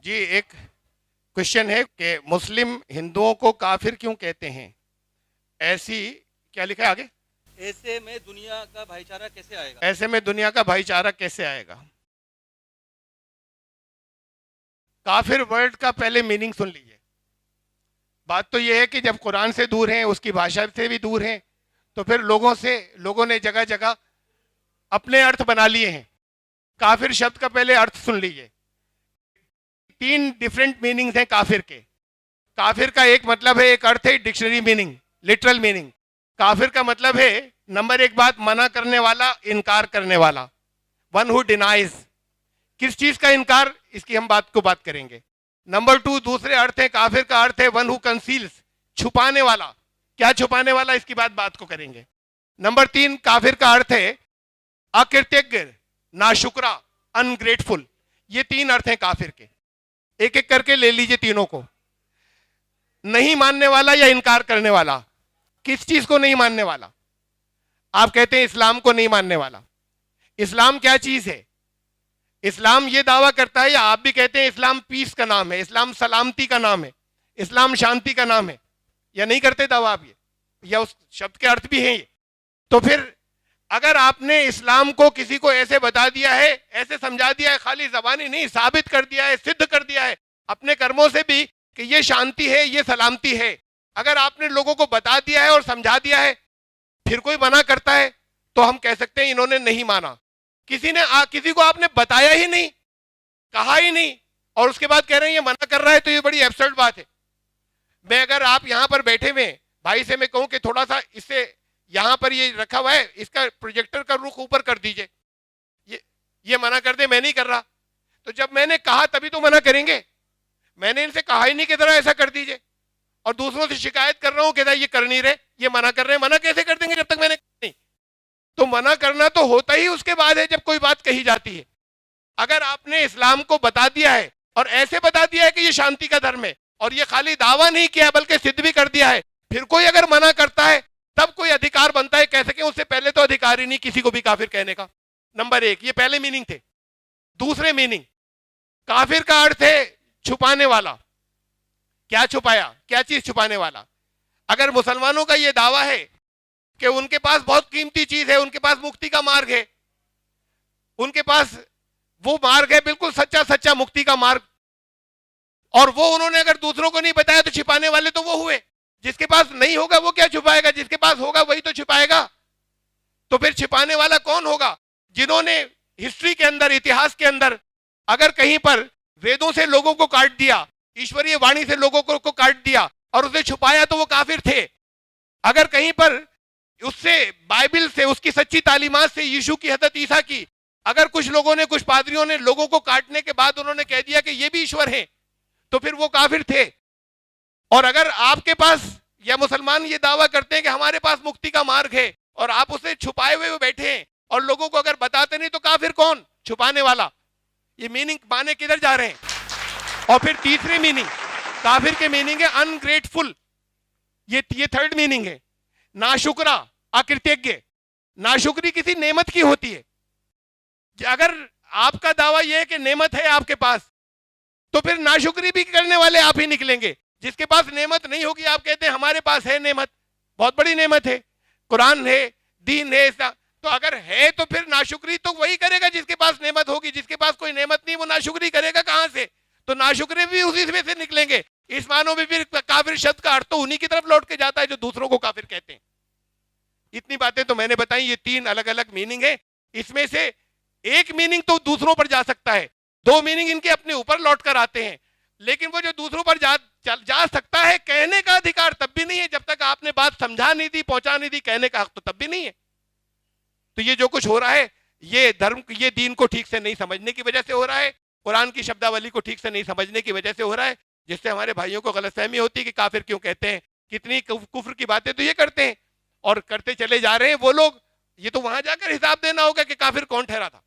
جی ایک کوشچن ہے کہ مسلم ہندوؤں کو کافر کیوں کہتے ہیں؟ ایسی کیا لکھا ہے آگے؟ ایسے میں دنیا کا بھائی چارہ کیسے آئے گا؟ ایسے میں دنیا کا بھائی چارہ کیسے آئے گا؟ کافر ورڈ کا پہلے میننگ سن لیجئے. بات تو یہ ہے کہ جب قرآن سے دور ہیں، اس کی بھاشا سے بھی دور ہیں، تو پھر لوگوں نے جگہ جگہ اپنے ارتھ بنا لیے ہیں. کافر شبد کا پہلے ارتھ سن لیجئے. 3 ڈیفرنٹ میننگز ہیں کافر کے. کافر کا ایک مطلب ہے، ایک ارتھ ہے ڈکشنری میننگ، لٹرل میننگ. کافر کا مطلب ہے نمبر 1 بات منع کرنے والا، انکار کرنے والا. ون ہو ڈینائز. کس چیز کا انکار؟ اس کی ہم بات کریں گے. نمبر 2 دوسرے ارتھ ہے کافر کا ارتھ ہے ون ہو کنسیلز، چھپانے والا. کیا چھپانے والا؟ اس کی بات کو کریں گے. نمبر 3 کافر کا ارتھ ہے اکرتج્ઞ، ناشکرا، انگریٹفل. یہ 3 ارتھ ہیں کافر کے. ایک ایک کر کے لے لیجئے تینوں کو. نہیں ماننے والا یا انکار کرنے والا. کس چیز کو نہیں ماننے والا؟ آپ کہتے ہیں اسلام کو نہیں ماننے والا. اسلام کیا چیز ہے؟ اسلام یہ دعویٰ کرتا ہے، یا آپ بھی کہتے ہیں اسلام پیس کا نام ہے، اسلام سلامتی کا نام ہے، اسلام شانتی کا نام ہے، یا نہیں کرتے دعویٰ آپ یہ؟ یا اس شبد کے ارتھ بھی ہیں یہ؟ تو پھر اگر آپ نے اسلام کو کسی کو ایسے بتا دیا ہے، ایسے سمجھا دیا ہے، خالی زبانی نہیں، ثابت کر دیا ہے، سدھ کر دیا ہے اپنے کرموں سے بھی کہ یہ شانتی ہے، یہ سلامتی ہے، اگر آپ نے لوگوں کو بتا دیا ہے اور سمجھا دیا ہے، پھر کوئی منع کرتا ہے تو ہم کہہ سکتے ہیں انہوں نے نہیں مانا. کسی کو آپ نے بتایا ہی نہیں، کہا ہی نہیں، اور اس کے بعد کہہ رہے ہیں یہ منع کر رہا ہے، تو یہ بڑی ایبسرڈ بات ہے. میں اگر آپ یہاں پر بیٹھے ہوئے بھائی سے میں کہوں کہ تھوڑا سا اس سے یہاں پر یہ رکھا ہوا ہے، اس کا پروجیکٹر کا رخ اوپر کر دیجئے، یہ منع کر دے، میں نہیں کر رہا. تو جب میں نے کہا تبھی تو منع کریں گے. میں نے ان سے کہا ہی نہیں کہ ذرا ایسا کر دیجئے، اور دوسروں سے شکایت کر رہا ہوں کہ یہ کر نہیں رہے، یہ منع کر رہے ہیں. منع کیسے کر دیں گے جب تک میں نے نہیں؟ تو منع کرنا تو ہوتا ہی اس کے بعد ہے جب کوئی بات کہی جاتی ہے. اگر آپ نے اسلام کو بتا دیا ہے اور ایسے بتا دیا ہے کہ یہ شانتی کا دھرم ہے، اور یہ خالی دعویٰ نہیں کیا بلکہ سدھ بھی کر دیا ہے، پھر کوئی اگر منع کرتا ہے تب کوئی ادھیکار بنتا ہے کہہ سکیں. اس سے پہلے تو ادھیکار ہی نہیں کسی کو بھی کافر کہنے کا. نمبر 1 یہ پہلے میننگ تھے. دوسرے میننگ، کافر کا ارتھ ہے چھپانے والا. کیا چھپایا؟ کیا چیز چھپانے والا؟ اگر مسلمانوں کا یہ دعویٰ ہے کہ ان کے پاس بہت قیمتی چیز ہے، ان کے پاس مکتی کا مارگ ہے، ان کے پاس وہ مارگ ہے بالکل سچا مکتی کا مارگ، اور وہ انہوں نے اگر دوسروں کو نہیں بتایا تو چھپانے والے تو وہ ہوئے. جس کے پاس نہیں ہوگا وہ کیا چھپائے گا؟ جس کے پاس ہوگا وہی تو چھپائے گا. تو پھر چھپانے والا کون ہوگا؟ جنہوں نے ہسٹری کے اندر، اتہاس کے اندر اگر کہیں پر ویدوں سے لوگوں کو کاٹ دیا، ایشوریہ وانی سے لوگوں کو کاٹ دیا اور اسے چھپایا تو وہ کافر تھے. اگر کہیں پر اس سے بائبل سے، اس کی سچی تعلیمات سے، یشوع کی، حضرت عیسیٰ کی، اگر کچھ لوگوں نے، کچھ پادریوں نے لوگوں کو کاٹنے کے بعد انہوں نے کہہ دیا کہ یہ بھی ایشور ہیں، تو پھر وہ کافر تھے. اور اگر آپ کے پاس، یا مسلمان یہ دعویٰ کرتے ہیں کہ ہمارے پاس مکتی کا مارگ ہے اور آپ اسے چھپائے ہوئے بیٹھے ہیں اور لوگوں کو اگر بتاتے نہیں، تو کافر کون؟ چھپانے والا. یہ میننگ مانے کدھر جا رہے ہیں؟ اور پھر تیسری میننگ، کافر کے میننگ ہے انگریٹفل. یہ تھرڈ میننگ ہے. ناشکرا، اکرتج્ઞ. ناشکری کسی نعمت کی ہوتی ہے. اگر آپ کا دعویٰ یہ ہے کہ نعمت ہے آپ کے پاس، تو پھر ناشکری بھی کرنے والے آپ ہی نکلیں گے. جس کے پاس نعمت نہیں ہوگی آپ کہتے ہیں ہمارے پاس ہے نعمت، بہت بڑی نعمت ہے، قرآن ہے، دین ہے. تو اگر ہے تو پھر ناشکری تو وہی کرے گا جس کے پاس نعمت ہوگی. جس کے پاس کوئی نعمت نہیں وہ ناشکری کرے گا کہاں سے؟ تو ناشکری بھی اسی میں سے نکلیں گے. اس معنوں میں پھر کافر شبد کا ارتھ تو انہی کی طرف لوٹ کے جاتا ہے جو دوسروں کو کافر کہتے ہیں. اتنی باتیں تو میں نے بتائیں. یہ 3 الگ الگ میننگ ہے. اس میں سے ایک میننگ تو دوسروں پر جا سکتا ہے، 2 میننگ ان کے اپنے اوپر لوٹ کر آتے ہیں. لیکن وہ جو دوسروں پر جا سکتا ہے، کہنے کا ادھیکار تب بھی نہیں ہے جب تک آپ نے بات سمجھا نہیں دی، پہنچا نہیں دی. کہنے کا حق تو تب بھی نہیں ہے. تو یہ جو کچھ ہو رہا ہے، یہ دھرم، یہ دین کو ٹھیک سے نہیں سمجھنے کی وجہ سے ہو رہا ہے، قرآن کی شبداولی کو ٹھیک سے نہیں سمجھنے کی وجہ سے ہو رہا ہے، جس سے ہمارے بھائیوں کو غلط فہمی ہوتی ہے کہ کافر کیوں کہتے ہیں. کتنی کفر کی باتیں تو یہ کرتے ہیں اور کرتے چلے جا رہے ہیں وہ لوگ. یہ تو وہاں جا کر حساب دینا ہوگا کہ کافر کون ٹھہرا تھا.